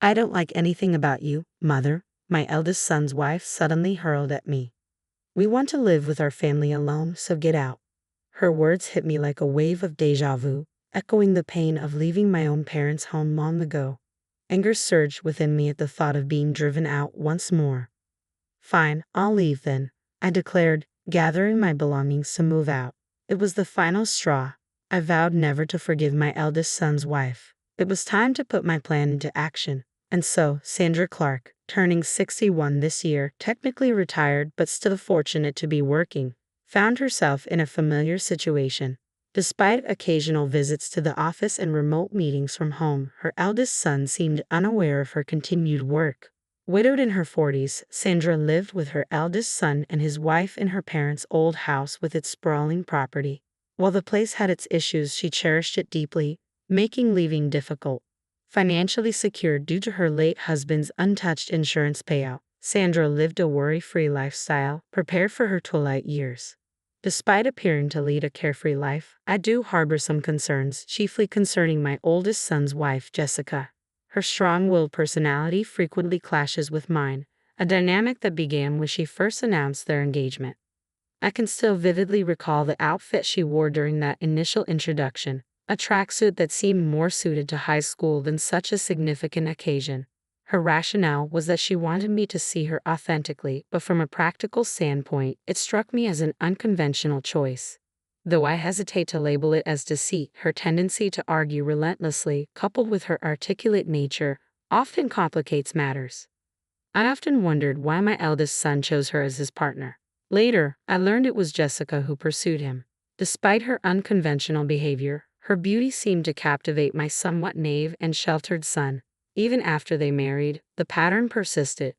I don't like anything about you, mother, my eldest son's wife suddenly hurled at me. We want to live with our family alone, so get out. Her words hit me like a wave of déjà vu, echoing the pain of leaving my own parents' home long ago. Anger surged within me at the thought of being driven out once more. Fine, I'll leave then, I declared, gathering my belongings to move out. It was the final straw. I vowed never to forgive my eldest son's wife. It was time to put my plan into action. And so, Sandra Clark, turning 61 this year, technically retired but still fortunate to be working, found herself in a familiar situation. Despite occasional visits to the office and remote meetings from home, her eldest son seemed unaware of her continued work. Widowed in her 40s, Sandra lived with her eldest son and his wife in her parents' old house with its sprawling property. While the place had its issues, she cherished it deeply, making leaving difficult. Financially secure due to her late husband's untouched insurance payout, Sandra lived a worry-free lifestyle, prepared for her twilight years. Despite appearing to lead a carefree life, I do harbor some concerns, chiefly concerning my oldest son's wife, Jessica. Her strong-willed personality frequently clashes with mine, a dynamic that began when she first announced their engagement. I can still vividly recall the outfit she wore during that initial introduction, a tracksuit that seemed more suited to high school than such a significant occasion. Her rationale was that she wanted me to see her authentically, but from a practical standpoint, it struck me as an unconventional choice. Though I hesitate to label it as deceit, her tendency to argue relentlessly, coupled with her articulate nature, often complicates matters. I often wondered why my eldest son chose her as his partner. Later, I learned it was Jessica who pursued him. Despite her unconventional behavior, her beauty seemed to captivate my somewhat naive and sheltered son. Even after they married, the pattern persisted.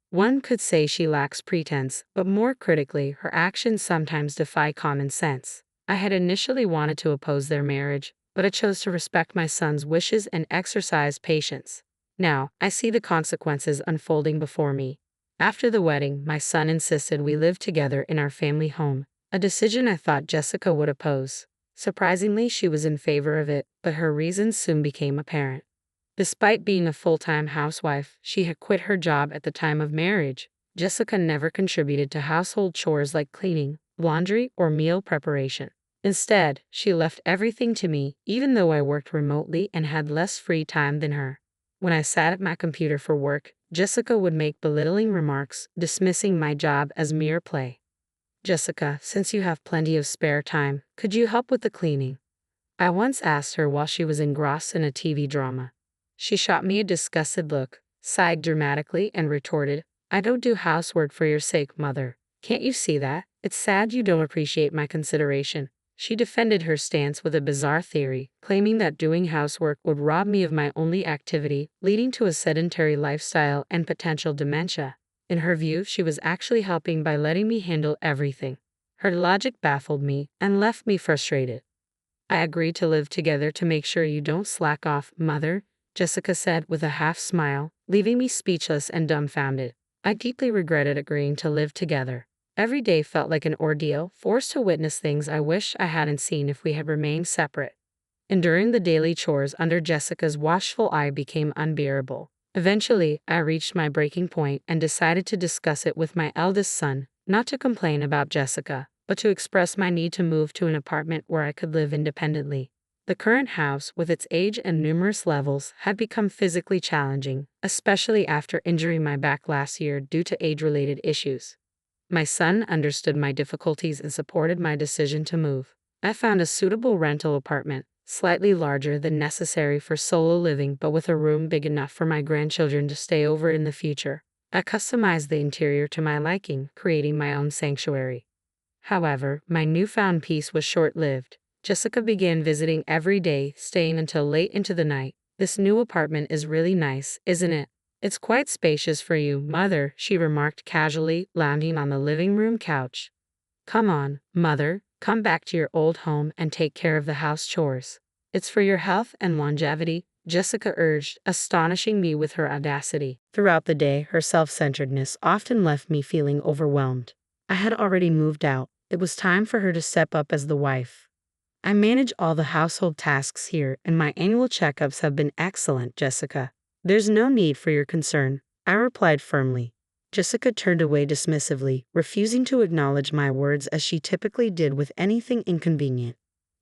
One could say she lacks pretense, but more critically, her actions sometimes defy common sense. I had initially wanted to oppose their marriage, but I chose to respect my son's wishes and exercise patience. Now, I see the consequences unfolding before me. After the wedding, my son insisted we live together in our family home, a decision I thought Jessica would oppose. Surprisingly, she was in favor of it, but her reasons soon became apparent. Despite being a full-time housewife, she had quit her job at the time of marriage. Jessica never contributed to household chores like cleaning, laundry, or meal preparation. Instead, she left everything to me, even though I worked remotely and had less free time than her. When I sat at my computer for work, Jessica would make belittling remarks, dismissing my job as mere play. "Jessica, since you have plenty of spare time, could you help with the cleaning?" I once asked her while she was engrossed in a TV drama. She shot me a disgusted look, sighed dramatically, and retorted, "I don't do housework for your sake, mother. Can't you see that? It's sad you don't appreciate my consideration." She defended her stance with a bizarre theory, claiming that doing housework would rob me of my only activity, leading to a sedentary lifestyle and potential dementia. In her view, she was actually helping by letting me handle everything. Her logic baffled me and left me frustrated. "I agreed to live together to make sure you don't slack off, mother," Jessica said with a half smile, leaving me speechless and dumbfounded. I deeply regretted agreeing to live together. Every day felt like an ordeal, forced to witness things I wish I hadn't seen if we had remained separate. Enduring the daily chores under Jessica's watchful eye became unbearable. Eventually, I reached my breaking point and decided to discuss it with my eldest son, not to complain about Jessica, but to express my need to move to an apartment where I could live independently. The current house, with its age and numerous levels, had become physically challenging, especially after injuring my back last year due to age-related issues. My son understood my difficulties and supported my decision to move. I found a suitable rental apartment, slightly larger than necessary for solo living but with a room big enough for my grandchildren to stay over in the future. I customized the interior to my liking, creating my own sanctuary. However, my newfound peace was short-lived. Jessica began visiting every day, staying until late into the night. "This new apartment is really nice, isn't it? It's quite spacious for you, mother," she remarked casually, lounging on the living room couch. "Come on, mother, come back to your old home and take care of the house chores. It's for your health and longevity," Jessica urged, astonishing me with her audacity. Throughout the day, her self-centeredness often left me feeling overwhelmed. I had already moved out. It was time for her to step up as the wife. "I manage all the household tasks here, and my annual checkups have been excellent, Jessica. There's no need for your concern, I replied firmly. Jessica turned away dismissively, refusing to acknowledge my words as she typically did with anything inconvenient.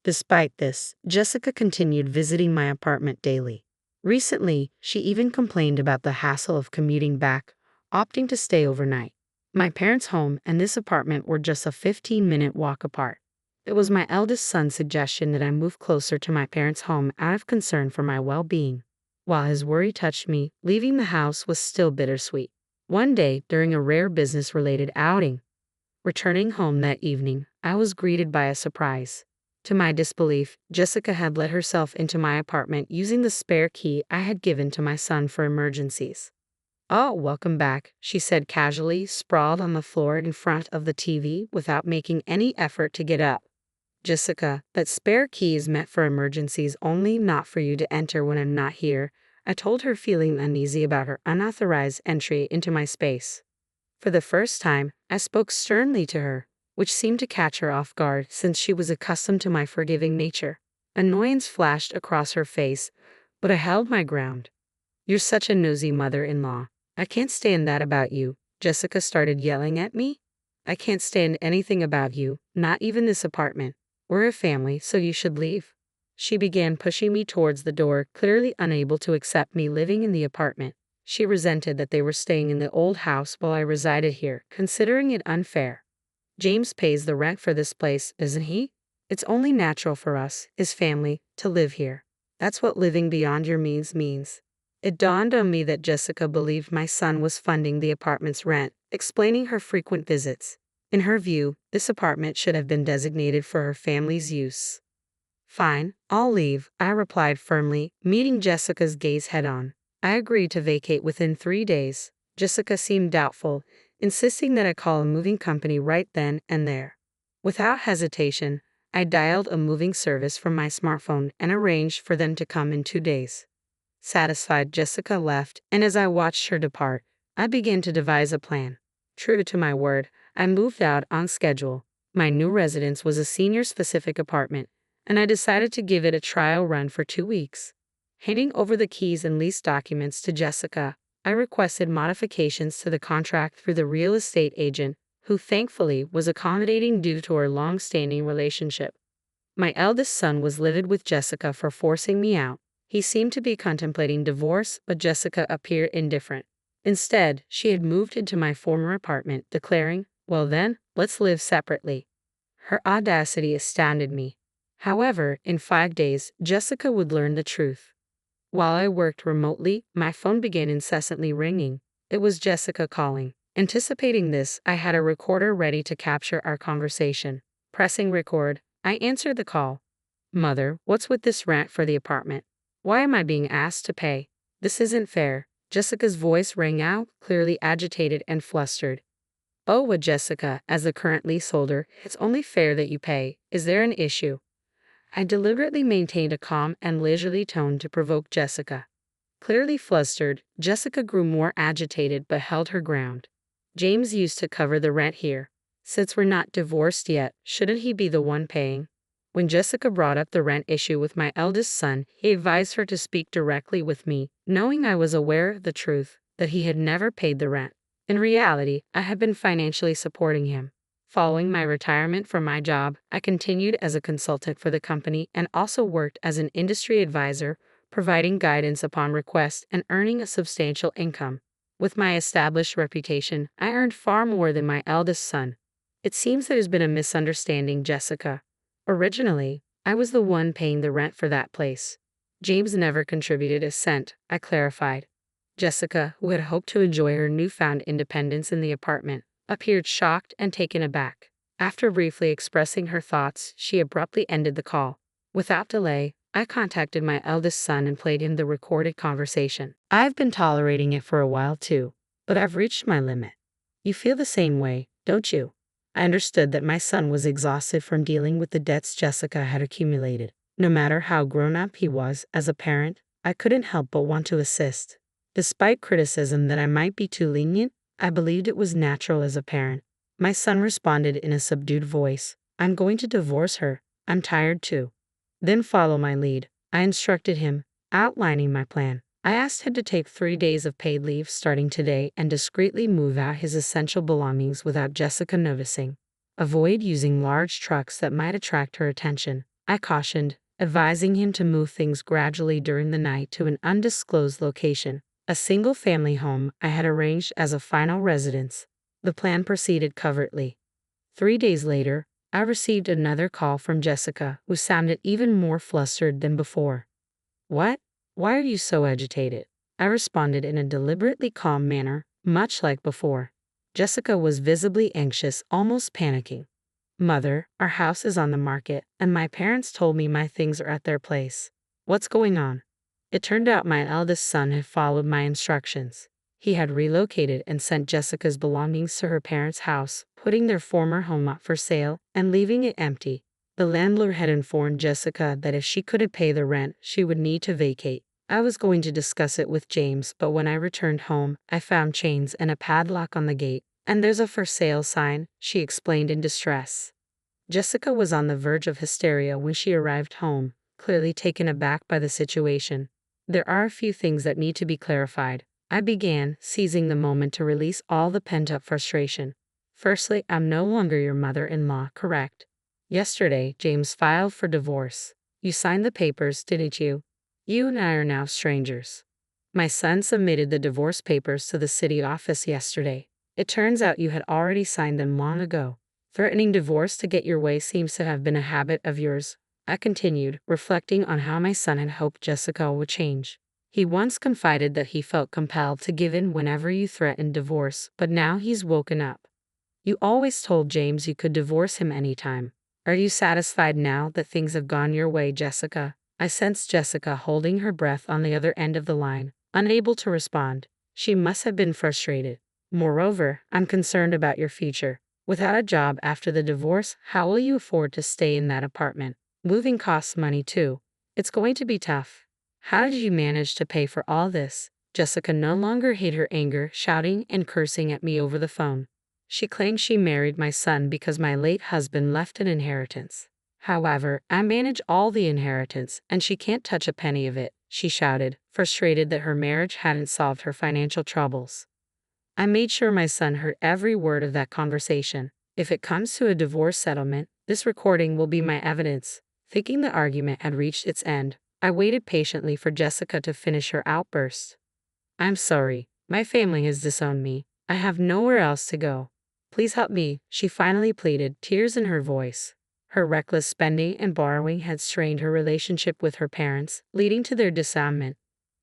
Despite this, Jessica continued visiting my apartment daily. Recently, she even complained about the hassle of commuting back, opting to stay overnight. My parents' home and this apartment were just a 15-minute walk apart. It was my eldest son's suggestion that I move closer to my parents' home out of concern for my well-being. While his worry touched me, leaving the house was still bittersweet. One day, during a rare business-related outing, returning home that evening, I was greeted by a surprise. To my disbelief, Jessica had let herself into my apartment using the spare key I had given to my son for emergencies. "Oh, welcome back," she said casually, sprawled on the floor in front of the TV without making any effort to get up. "Jessica, that spare key is meant for emergencies only, not for you to enter when I'm not here," I told her, feeling uneasy about her unauthorized entry into my space. For the first time, I spoke sternly to her, which seemed to catch her off guard since she was accustomed to my forgiving nature. Annoyance flashed across her face, but I held my ground. "You're such a nosy mother-in-law. I can't stand that about you." Jessica started yelling at me. "I can't stand anything about you, not even this apartment. We're a family, so you should leave." She began pushing me towards the door, clearly unable to accept me living in the apartment. She resented that they were staying in the old house while I resided here, considering it unfair. "James pays the rent for this place, doesn't he? It's only natural for us, his family, to live here. That's what living beyond your means." It dawned on me that Jessica believed my son was funding the apartment's rent, explaining her frequent visits. In her view, this apartment should have been designated for her family's use. "Fine, I'll leave," I replied firmly, meeting Jessica's gaze head-on. I agreed to vacate within 3 days. Jessica seemed doubtful, insisting that I call a moving company right then and there. Without hesitation, I dialed a moving service from my smartphone and arranged for them to come in 2 days. Satisfied, Jessica left, and as I watched her depart, I began to devise a plan. True to my word, I moved out on schedule. My new residence was a senior-specific apartment, and I decided to give it a trial run for 2 weeks. Handing over the keys and lease documents to Jessica, I requested modifications to the contract through the real estate agent, who thankfully was accommodating due to our long-standing relationship. My eldest son was livid with Jessica for forcing me out. He seemed to be contemplating divorce, but Jessica appeared indifferent. Instead, she had moved into my former apartment, declaring, "Well then, let's live separately." Her audacity astounded me. However, in 5 days, Jessica would learn the truth. While I worked remotely, my phone began incessantly ringing. It was Jessica calling. Anticipating this, I had a recorder ready to capture our conversation. Pressing record, I answered the call. "Mother, what's with this rent for the apartment? Why am I being asked to pay? This isn't fair." Jessica's voice rang out, clearly agitated and flustered. "Oh, what, Jessica, as the current leaseholder, it's only fair that you pay. Is there an issue?" I deliberately maintained a calm and leisurely tone to provoke Jessica. Clearly flustered, Jessica grew more agitated but held her ground. "James used to cover the rent here. Since we're not divorced yet, shouldn't he be the one paying?" When Jessica brought up the rent issue with my eldest son, he advised her to speak directly with me, knowing I was aware of the truth, that he had never paid the rent. In reality, I had been financially supporting him. Following my retirement from my job, I continued as a consultant for the company and also worked as an industry advisor, providing guidance upon request and earning a substantial income. With my established reputation, I earned far more than my eldest son. "It seems there's been a misunderstanding, Jessica. Originally, I was the one paying the rent for that place. James never contributed a cent," I clarified. Jessica, who had hoped to enjoy her newfound independence in the apartment, appeared shocked and taken aback. After briefly expressing her thoughts, she abruptly ended the call. Without delay, I contacted my eldest son and played him the recorded conversation. "I've been tolerating it for a while too, but I've reached my limit. You feel the same way, don't you?" I understood that my son was exhausted from dealing with the debts Jessica had accumulated. No matter how grown-up he was as a parent, I couldn't help but want to assist. Despite criticism that I might be too lenient, I believed it was natural as a parent. My son responded in a subdued voice, "I'm going to divorce her. I'm tired too." "Then follow my lead," I instructed him, outlining my plan. I asked him to take 3 days of paid leave starting today and discreetly move out his essential belongings without Jessica noticing. Avoid using large trucks that might attract her attention, I cautioned, advising him to move things gradually during the night to an undisclosed location, a single-family home I had arranged as a final residence. The plan proceeded covertly. 3 days later, I received another call from Jessica, who sounded even more flustered than before. "What? Why are you so agitated?" I responded in a deliberately calm manner, much like before. Jessica was visibly anxious, almost panicking. "Mother, our house is on the market, and my parents told me my things are at their place. What's going on?" It turned out my eldest son had followed my instructions. He had relocated and sent Jessica's belongings to her parents' house, putting their former home up for sale and leaving it empty. The landlord had informed Jessica that if she couldn't pay the rent, she would need to vacate. I was going to discuss it with James, but when I returned home, I found chains and a padlock on the gate. "And there's a for sale sign," she explained in distress. Jessica was on the verge of hysteria when she arrived home, clearly taken aback by the situation. "There are a few things that need to be clarified," I began, seizing the moment to release all the pent-up frustration. "Firstly, I'm no longer your mother-in-law, correct? Yesterday, James filed for divorce. You signed the papers, didn't you? You and I are now strangers." My son submitted the divorce papers to the city office yesterday. It turns out you had already signed them long ago. Threatening divorce to get your way seems to have been a habit of yours, I continued, reflecting on how my son had hoped Jessica would change. He once confided that he felt compelled to give in whenever you threatened divorce, but now he's woken up. You always told James you could divorce him anytime. Are you satisfied now that things have gone your way, Jessica? I sensed Jessica holding her breath on the other end of the line, unable to respond. She must have been frustrated. "Moreover, I'm concerned about your future. Without a job after the divorce, how will you afford to stay in that apartment? Moving costs money too. It's going to be tough. How did you manage to pay for all this?" Jessica no longer hid her anger, shouting and cursing at me over the phone. She claimed she married my son because my late husband left an inheritance. "However, I manage all the inheritance, and she can't touch a penny of it," she shouted, frustrated that her marriage hadn't solved her financial troubles. I made sure my son heard every word of that conversation. "If it comes to a divorce settlement, this recording will be my evidence." Thinking the argument had reached its end, I waited patiently for Jessica to finish her outburst. "I'm sorry. My family has disowned me. I have nowhere else to go. Please help me," she finally pleaded, tears in her voice. Her reckless spending and borrowing had strained her relationship with her parents, leading to their disarmament.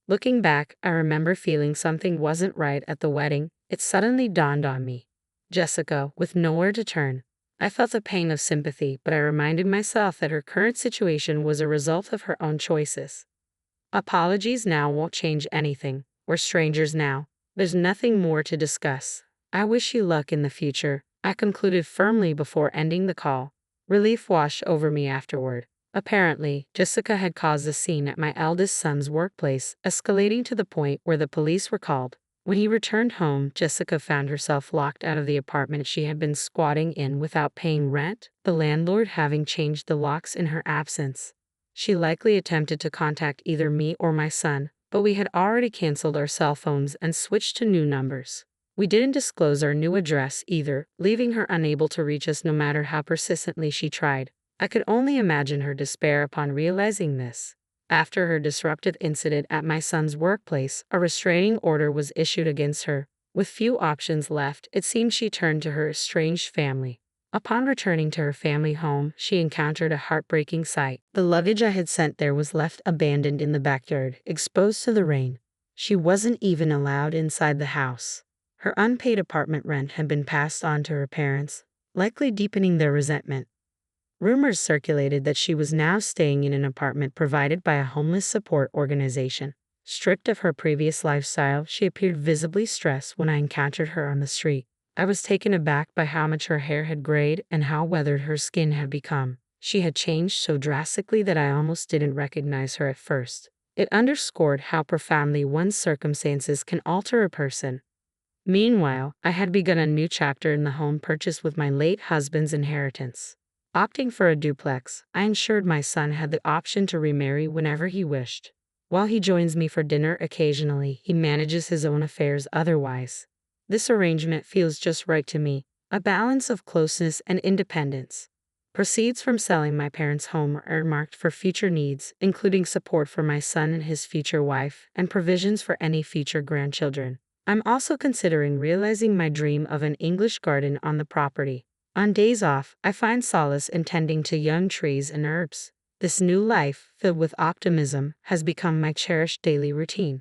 Looking back, I remember feeling something wasn't right at the wedding. It suddenly dawned on me. Jessica, with nowhere to turn. I felt a pang of sympathy, but I reminded myself that her current situation was a result of her own choices. Apologies now won't change anything. We're strangers now. There's nothing more to discuss. I wish you luck in the future, I concluded firmly before ending the call. Relief washed over me afterward. Apparently, Jessica had caused a scene at my eldest son's workplace, escalating to the point where the police were called. When he returned home, Jessica found herself locked out of the apartment she had been squatting in without paying rent, the landlord having changed the locks in her absence. She likely attempted to contact either me or my son, but we had already canceled our cell phones and switched to new numbers. We didn't disclose our new address either, leaving her unable to reach us no matter how persistently she tried. I could only imagine her despair upon realizing this. After her disruptive incident at my son's workplace, a restraining order was issued against her. With few options left, it seemed she turned to her estranged family. Upon returning to her family home, she encountered a heartbreaking sight. The luggage I had sent there was left abandoned in the backyard, exposed to the rain. She wasn't even allowed inside the house. Her unpaid apartment rent had been passed on to her parents, likely deepening their resentment. Rumors circulated that she was now staying in an apartment provided by a homeless support organization. Stripped of her previous lifestyle, she appeared visibly stressed when I encountered her on the street. I was taken aback by how much her hair had grayed and how weathered her skin had become. She had changed so drastically that I almost didn't recognize her at first. It underscored how profoundly one's circumstances can alter a person. Meanwhile, I had begun a new chapter in the home purchased with my late husband's inheritance. Opting for a duplex, I ensured my son had the option to remarry whenever he wished. While he joins me for dinner occasionally, he manages his own affairs otherwise. This arrangement feels just right to me, a balance of closeness and independence. Proceeds from selling my parents' home are earmarked for future needs, including support for my son and his future wife, and provisions for any future grandchildren. I'm also considering realizing my dream of an English garden on the property. On days off, I find solace in tending to young trees and herbs. This new life, filled with optimism, has become my cherished daily routine.